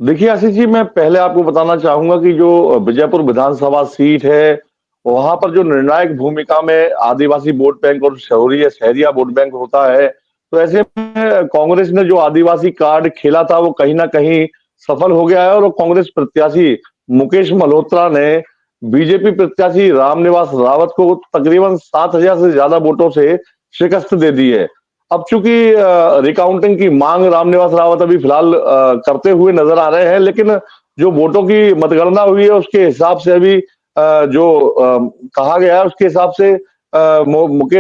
देखिए आशीष जी, मैं पहले आपको बताना चाहूंगा कि जो विजयपुर विधानसभा सीट है, वहां पर जो निर्णायक भूमिका में आदिवासी वोट बैंक और शहरिया वोट बैंक होता है। तो ऐसे में कांग्रेस ने जो आदिवासी कार्ड खेला था वो कहीं ना कहीं सफल हो गया है, और कांग्रेस प्रत्याशी मुकेश मल्होत्रा ने बीजेपी प्रत्याशी रामनिवास रावत को तकरीबन 7,000 से ज्यादा वोटों से शिकस्त दे दी है। अब चूंकि रिकाउंटिंग की मांग रामनिवास रावत अभी फिलहाल करते हुए नजर आ रहे हैं, लेकिन जो वोटों की मतगणना हुई है उसके हिसाब से अभी जो कहा गया है उसके हिसाब से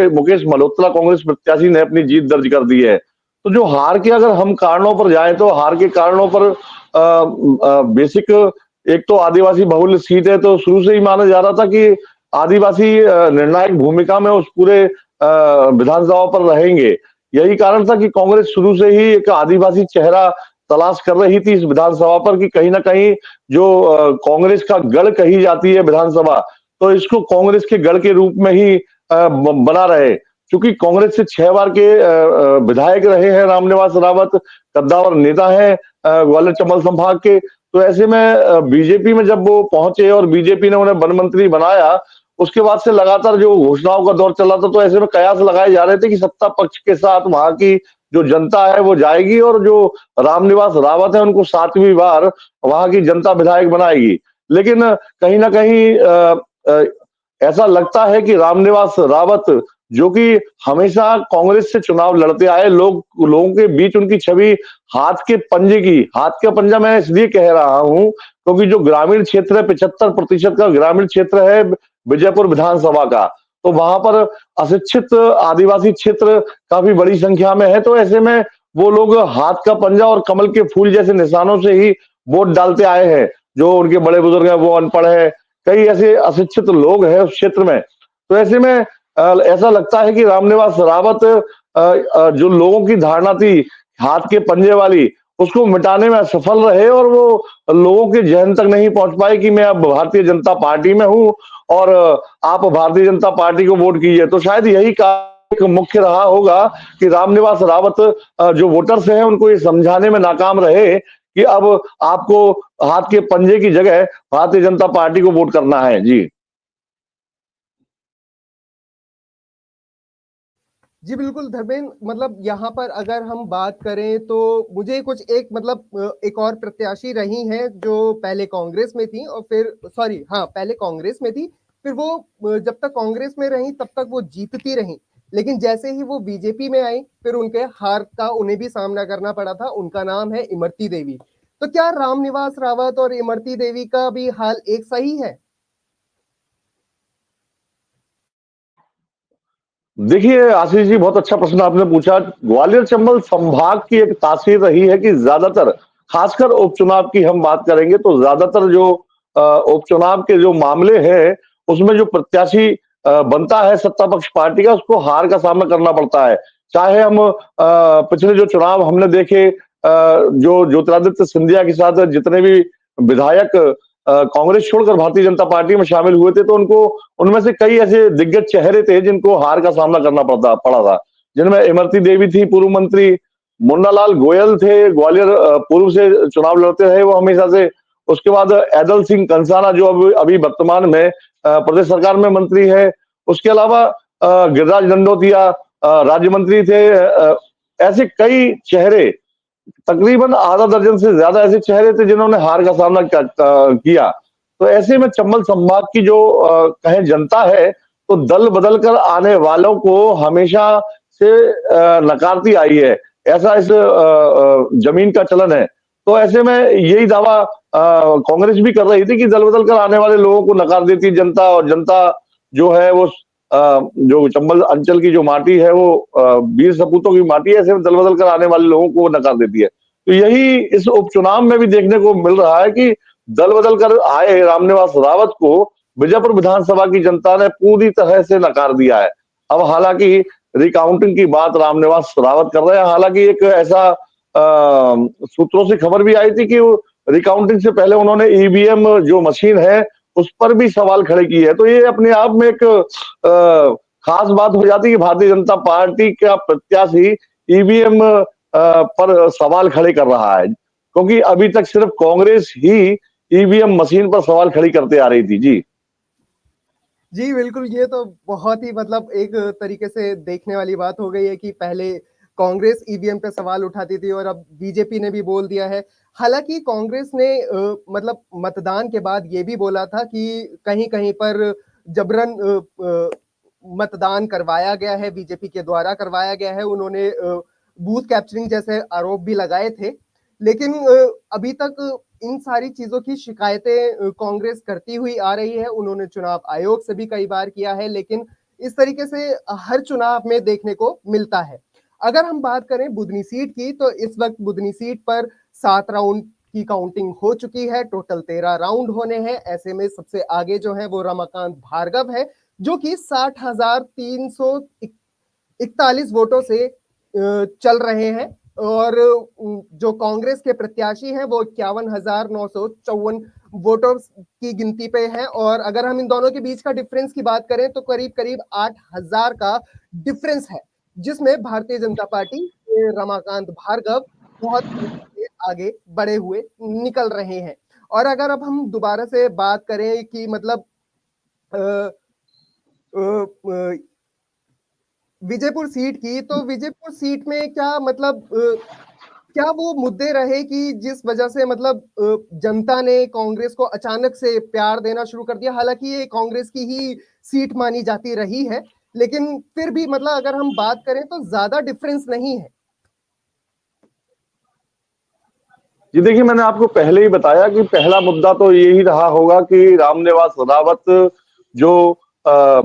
मुकेश मल्होत्रा कांग्रेस प्रत्याशी ने अपनी जीत दर्ज कर दी है। तो जो हार के अगर हम कारणों पर जाएं तो हार के कारणों पर बेसिक, एक तो आदिवासी बहुल सीट है, तो शुरू से ही माना जा रहा था कि आदिवासी निर्णायक भूमिका में उस पूरे विधानसभा पर रहेंगे। यही कारण था कि कांग्रेस शुरू से ही एक आदिवासी चेहरा तलाश कर रही थी इस विधानसभा पर, कि कहीं ना कहीं जो कांग्रेस का गढ़ कही जाती है विधानसभा, तो इसको कांग्रेस के गढ़ के रूप में ही बना रहे। क्योंकि कांग्रेस से 6 बार के विधायक रहे हैं रामनिवास रावत, कद्दावर नेता है ग्वालियर चंबल संभाग के। तो ऐसे में बीजेपी में जब वो पहुंचे और बीजेपी ने उन्हें वन मंत्री बनाया, उसके बाद से लगातार जो घोषणाओं का दौर चला था, तो ऐसे में कयास लगाए जा रहे थे कि सत्ता पक्ष के साथ वहां की जो जनता है वो जाएगी, और जो रामनिवास रावत है उनको 7वीं बार वहां की जनता विधायक बनाएगी। लेकिन कहीं ना कहीं अ, ऐसा लगता है कि रामनिवास रावत, जो कि हमेशा कांग्रेस से चुनाव लड़ते आए, लोगों के बीच उनकी छवि हाथ का पंजा मैं इसलिए कह रहा हूं क्योंकि जो ग्रामीण क्षेत्र है, 75% का ग्रामीण क्षेत्र है विजयपुर विधानसभा का, तो वहां पर अशिक्षित आदिवासी क्षेत्र काफी बड़ी संख्या में है। तो ऐसे में वो लोग हाथ का पंजा और कमल के फूल जैसे निशानों से ही वोट डालते आए हैं। जो उनके बड़े बुजुर्ग हैं वो अनपढ़ है, कई ऐसे अशिक्षित लोग हैं उस क्षेत्र में। तो ऐसे में ऐसा लगता है कि रामनिवास रावत जो लोगों की धारणा थी हाथ के पंजे वाली, उसको मिटाने में असफल रहे, और वो लोगों के जहन तक नहीं पहुंच पाए कि मैं अब भारतीय जनता पार्टी में हूं और आप भारतीय जनता पार्टी को वोट कीजिए। तो शायद यही एक मुख्य रहा होगा कि रामनिवास रावत जो वोटर्स हैं उनको ये समझाने में नाकाम रहे कि अब आपको हाथ के पंजे की जगह भारतीय जनता पार्टी को वोट करना है। जी। जी बिल्कुल धर्मेंद्र, मतलब यहाँ पर अगर हम बात करें तो मुझे कुछ एक मतलब एक और प्रत्याशी रही हैं जो पहले कांग्रेस में थी और फिर सॉरी हाँ पहले कांग्रेस में थी, फिर वो जब तक कांग्रेस में रही तब तक वो जीतती रही, लेकिन जैसे ही वो बीजेपी में आई फिर उनके हार का उन्हें भी सामना करना पड़ा था। उनका नाम है इमरती देवी। तो क्या रामनिवास रावत और इमरती देवी का भी हाल एक सही है? देखिए आशीष जी, बहुत अच्छा प्रश्न आपने पूछा। ग्वालियर चंबल संभाग की एक तासीर रही है कि ज्यादातर, खासकर उपचुनाव की हम बात करेंगे तो ज्यादातर जो उपचुनाव के जो मामले हैं उसमें जो प्रत्याशी बनता है सत्ता पक्ष पार्टी का, उसको हार का सामना करना पड़ता है। चाहे हम पिछले जो चुनाव हमने देखे, जो ज्योतिरादित्य सिंधिया के साथ जितने भी विधायक कांग्रेस छोड़कर भारतीय जनता पार्टी में शामिल हुए थे, तो उनको उनमें से कई ऐसे दिग्गज चेहरे थे जिनको हार का सामना करना पड़ा था, जिनमें इमरती देवी थी पूर्व मंत्री, मुन्नालाल गोयल थे ग्वालियर पूर्व से चुनाव लड़ते रहे वो हमेशा से। उसके बाद ऐदल सिंह कंसाना जो अभी वर्तमान में प्रदेश सरकार में मंत्री है। उसके अलावा गिरिराज दंडोतिया राज्य मंत्री थे। ऐसे कई चेहरे, तकरीबन आधा दर्जन से ज्यादा ऐसे चेहरे थे जिन्होंने हार का सामना किया। तो ऐसे में चंबल संभाग की जो कहे जनता है, तो दल बदल कर आने वालों को हमेशा से नकारती आई है, ऐसा इस जमीन का चलन है। तो ऐसे में यही दावा कांग्रेस भी कर रही थी कि दल बदल कर आने वाले लोगों को नकार देती जनता, और जनता जो है वो जो चंबल अंचल की जो माटी है वो वीर सपूतों की माटी है, ऐसे में दल बदल कर आने वाले लोगों को वो नकार देती है। तो यही इस उपचुनाव में भी देखने को मिल रहा है कि दल बदल कर आए रामनिवास रावत को विजयपुर विधानसभा की जनता ने पूरी तरह से नकार दिया है। अब हालांकि रिकाउंटिंग की बात रामनिवास रावत कर रहे हैं, हालांकि एक ऐसा सूत्रों से खबर भी आई थी कि रिकाउंटिंग से पहले उन्होंने ईवीएम जो मशीन है उस पर भी सवाल खड़े किए हैं। तो ये अपने आप में एक खास बात हो जाती है कि भारतीय जनता पार्टी का प्रत्याशी ईवीएम पर सवाल खड़े कर रहा है। क्योंकि अभी तक सिर्फ कांग्रेस ही ईवीएम मशीन पर सवाल खड़ी करते आ रही थी। जी जी, बिल्कुल, ये तो बहुत ही मतलब एक तरीके से देखने वाली बात हो गई है कि पहले कांग्रेस ईवीएम पे सवाल उठाती थी और अब बीजेपी ने भी बोल दिया है। हालाँकि कांग्रेस ने मतलब मतदान के बाद ये भी बोला था कि कहीं-कहीं पर जबरन मतदान करवाया गया है, बीजेपी के द्वारा करवाया गया है। उन्होंने बूथ कैप्चरिंग जैसे आरोप भी लगाए थे। लेकिन अभी तक इन सारी चीज़ों की शिकायतें कांग्रेस करती हुई आ रही है। उन्होंने चुनाव आयोग से भी कई बार किया है, लेकिन इस तरीके से हर चुनाव में देखने को मिलता है। अगर हम बात करें बुधनी सीट की, तो इस वक़्त बुधनी सीट पर 7 राउंड की काउंटिंग हो चुकी है, टोटल 13 राउंड होने हैं। ऐसे में सबसे आगे जो है वो रमाकांत भार्गव है, जो कि 60,341 वोटों से चल रहे हैं और जो कांग्रेस के प्रत्याशी हैं वो 51,954 वोटों की गिनती पे हैं और अगर हम इन दोनों के बीच का डिफरेंस की बात करें तो करीब-करीब 8,000 का डिफरेंस है, जिसमें भारतीय जनता पार्टी के रमाकांत भार्गव बहुत आगे बढ़े हुए निकल रहे हैं। और अगर अब हम दोबारा से बात करें कि मतलब अ अ, विजयपुर सीट की, तो विजयपुर सीट में क्या मतलब क्या वो मुद्दे रहे कि जिस वजह से मतलब जनता ने कांग्रेस को अचानक से प्यार देना शुरू कर दिया? हालाँकि ये कांग्रेस की ही सीट मानी जाती रही है, लेकिन फिर भी मतलब अगर हम बात करें तो ज़्यादा डिफरेंस नहीं है। जी देखिए, मैंने आपको पहले ही बताया कि पहला मुद्दा तो यही रहा होगा कि रामनिवास रावत जो अ,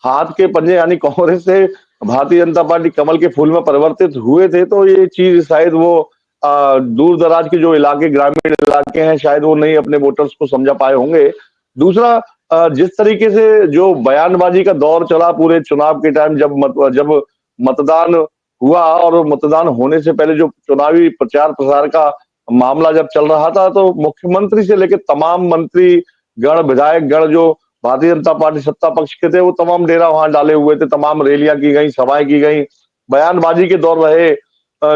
हाथ के पंजे यानी कांग्रेस से भारतीय जनता पार्टी कमल के फूल में परिवर्तित हुए थे, तो ये चीज शायद वो दूर दराज के जो इलाके, ग्रामीण इलाके हैं, शायद वो नहीं अपने वोटर्स को समझा पाए होंगे। दूसरा, जिस तरीके से जो बयानबाजी का दौर चला पूरे चुनाव के टाइम, जब मतदान हुआ और मतदान होने से पहले जो चुनावी प्रचार प्रसार का मामला जब चल रहा था, तो मुख्यमंत्री से लेकर तमाम मंत्री गण, विधायक गण जो भारतीय जनता पार्टी सत्ता पक्ष के थे, वो तमाम डेरा वहां डाले हुए थे, तमाम रैलियां की गई, सभाएं की गई, बयानबाजी के दौर रहे,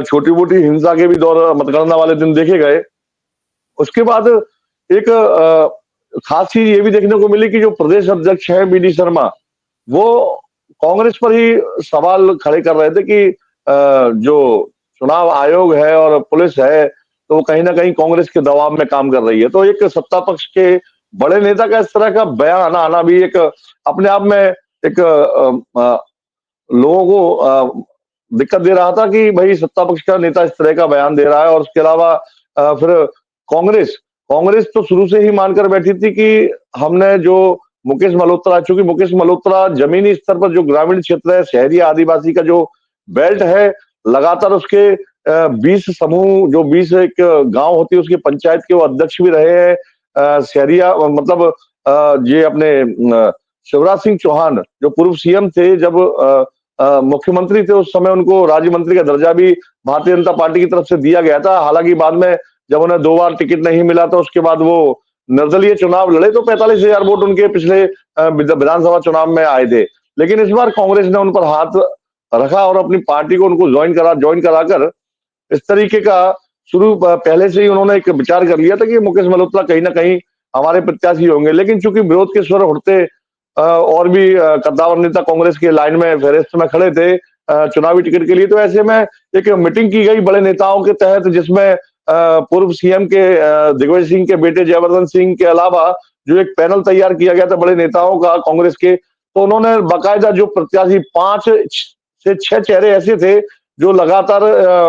छोटी मोटी हिंसा के भी दौर मतगणना वाले दिन देखे गए। उसके बाद एक खास चीज ये भी देखने को मिली कि जो प्रदेश अध्यक्ष है बी डी शर्मा, वो कांग्रेस पर ही सवाल खड़े कर रहे थे कि जो चुनाव आयोग है और पुलिस है, तो वो कहीं ना कहीं कांग्रेस के दबाव में काम कर रही है। तो एक सत्ता पक्ष के बड़े नेता का इस तरह का बयान आना भी एक अपने आप में एक लोगों को दिक्कत दे रहा था कि भाई सत्ता पक्ष का नेता इस तरह का बयान दे रहा है। और उसके अलावा फिर कांग्रेस कांग्रेस तो शुरू से ही मानकर बैठी थी कि हमने जो मुकेश मल्होत्रा, चूंकि मुकेश मल्होत्रा जमीनी स्तर पर जो ग्रामीण क्षेत्र है, शहरी आदिवासी का जो बेल्ट है, लगातार उसके 20 समूह, जो 20 एक गांव होती है उसकी पंचायत के वो अध्यक्ष भी रहे हैं। शहरिया मतलब ये अपने शिवराज सिंह चौहान जो पूर्व सीएम थे, जब मुख्यमंत्री थे उस समय उनको राज्य मंत्री का दर्जा भी भारतीय जनता पार्टी की तरफ से दिया गया था। हालांकि बाद में जब उन्हें 2 बार टिकट नहीं मिला तो उसके बाद वो निर्दलीय चुनाव लड़े, तो 45,000 वोट उनके पिछले विधानसभा चुनाव में आए थे। लेकिन इस बार कांग्रेस ने उन पर हाथ रखा और अपनी पार्टी को उनको ज्वाइन कराकर इस तरीके का शुरू पहले से ही उन्होंने एक विचार कर लिया था कि मुकेश मल्होत्रा कहीं ना कहीं हमारे प्रत्याशी होंगे। लेकिन चूंकि विरोध के स्वर उठते और भी कद्दावर नेता कांग्रेस के लाइन में फहरिस्त में खड़े थे चुनावी टिकट के लिए, तो ऐसे में एक मीटिंग की गई बड़े नेताओं के तहत, जिसमें पूर्व सीएम के दिग्विजय सिंह के बेटे जयवर्धन सिंह के अलावा जो एक पैनल तैयार किया गया था बड़े नेताओं का कांग्रेस के, तो उन्होंने बाकायदा जो प्रत्याशी 5 से 6 चेहरे ऐसे थे जो लगातार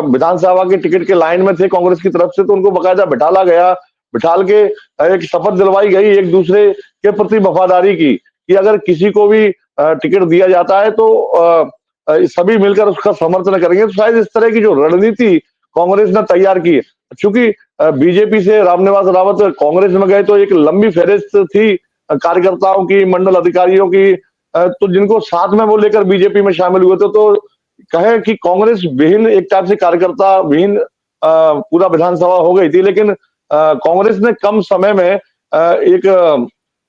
विधानसभा के टिकट के लाइन में थे कांग्रेस की तरफ से, तो उनको बाकायदा बिठाला गया। बिठाल के एक शपथ दिलवाई गई एक दूसरे के प्रति वफादारी की, कि अगर किसी को भी टिकट दिया जाता है तो सभी मिलकर उसका समर्थन करेंगे। तो शायद इस तरह की जो रणनीति कांग्रेस ने तैयार की, चूंकि बीजेपी से रामनिवास रावत कांग्रेस में गए तो एक लंबी फहरिस्त थी कार्यकर्ताओं की, मंडल अधिकारियों की, तो जिनको साथ में वो लेकर बीजेपी में शामिल हुए थे। तो कहें कि कांग्रेस विहीन एक टाइप से कार्यकर्ता विहीन पूरा विधानसभा हो गई थी। लेकिन कांग्रेस ने कम समय में एक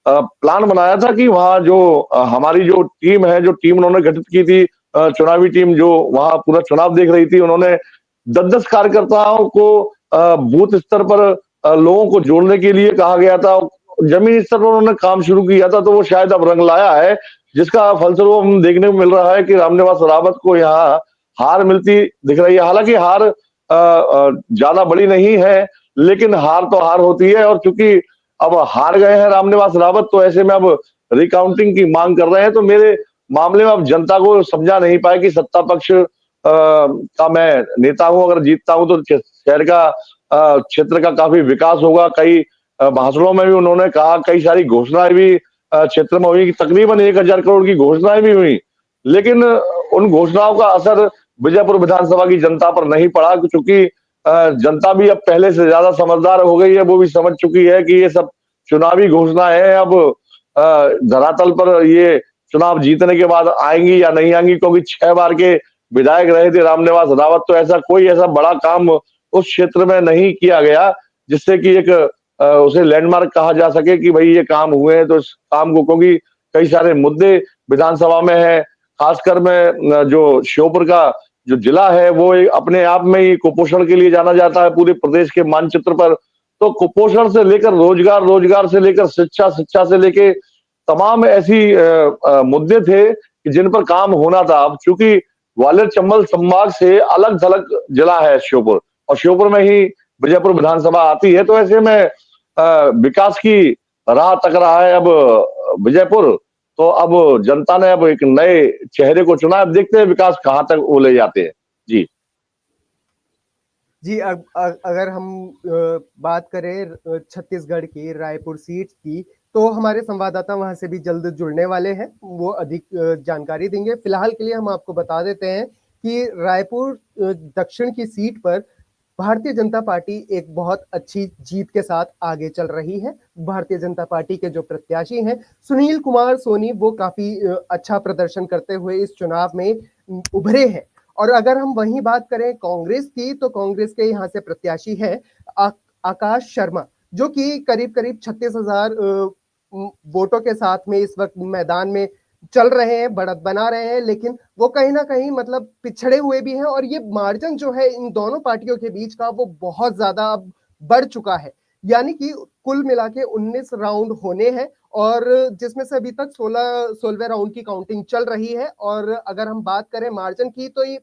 प्लान बनाया था कि वहां जो हमारी जो टीम है, जो टीम उन्होंने गठित की थी, चुनावी टीम जो वहां पूरा चुनाव देख रही थी, उन्होंने 10-10 कार्यकर्ताओं को बूथ स्तर पर लोगों को जोड़ने के लिए कहा गया था, जमीनी स्तर पर उन्होंने काम शुरू किया था, तो वो शायद अब रंग लाया है, जिसका फलस्वरूप हम देखने को मिल रहा है कि रामनिवास रावत को यहाँ हार मिलती दिख रही है। हालांकि हार ज्यादा बड़ी नहीं है, लेकिन हार तो हार होती है, और चूंकि अब हार गए हैं रामनिवास रावत, तो ऐसे में अब रिकाउंटिंग की मांग कर रहे हैं। तो मेरे मामले में अब जनता को समझा नहीं पाए कि सत्ता पक्ष का मैं नेता हूं, अगर जीतता हूं तो शहर का क्षेत्र का काफी विकास होगा। कई भाषणों में भी उन्होंने कहा, कई सारी घोषणाएं भी क्षेत्र में हुई, तकरीबन 1,000 करोड़ की घोषणाएं भी हुई, लेकिन उन घोषणाओं का असर विजयपुर विधानसभा की जनता पर नहीं पड़ा, क्योंकि जनता भी अब पहले से ज्यादा समझदार हो गई है। वो भी समझ चुकी है कि ये सब चुनावी घोषणाएं हैं, अब धरातल पर ये चुनाव जीतने के बाद आएंगी या नहीं आएंगी, क्योंकि 6 बार के विधायक रहे थे रामनिवास रावत, तो ऐसा कोई ऐसा बड़ा काम उस क्षेत्र में नहीं किया गया जिससे कि एक उसे लैंडमार्क कहा जा सके कि भाई ये काम हुए हैं। तो इस काम को, क्योंकि कई सारे मुद्दे विधानसभा में है, खासकर में जो श्योपुर का जो जिला है वो अपने आप में ही कुपोषण के लिए जाना जाता है पूरे प्रदेश के मानचित्र पर। तो कुपोषण से लेकर रोजगार, रोजगार से लेकर शिक्षा, शिक्षा से लेकर तमाम ऐसी मुद्दे थे कि जिन पर काम होना था। अब चूंकि ग्वालियर चंबल संभाग से अलग थलग जिला है श्योपुर, और श्योपुर में ही विजयपुर विधानसभा आती है, तो ऐसे में विकास की राह तक रहा है अब विजयपुर। तो अब जनता ने अब एक नए चेहरे को चुना, अब देखते हैं विकास कहां तक वो ले जाते हैं। जी जी, अगर हम बात करें छत्तीसगढ़ की रायपुर सीट की, तो हमारे संवाददाता वहां से भी जल्द जुड़ने वाले हैं, वो अधिक जानकारी देंगे। फिलहाल के लिए हम आपको बता देते हैं कि रायपुर दक्षिण की सीट पर भारतीय जनता पार्टी एक बहुत अच्छी जीत के साथ आगे चल रही है। भारतीय जनता पार्टी के जो प्रत्याशी हैं सुनील कुमार सोनी, वो काफी अच्छा प्रदर्शन करते हुए इस चुनाव में उभरे हैं। और अगर हम वहीं बात करें कांग्रेस की, तो कांग्रेस के यहाँ से प्रत्याशी है आकाश शर्मा, जो कि करीब करीब 36,000 वोटों के साथ में इस वक्त मैदान में चल रहे हैं, बढ़त बना रहे हैं, लेकिन वो कहीं ना कहीं मतलब पिछड़े हुए भी हैं। और ये मार्जिन जो है इन दोनों पार्टियों के बीच का, वो बहुत ज्यादा अब बढ़ चुका है। यानी कि कुल मिला के 19 राउंड होने हैं, और जिसमें से अभी तक 16वें राउंड की काउंटिंग चल रही है। और अगर हम बात करें मार्जिन की, तो ये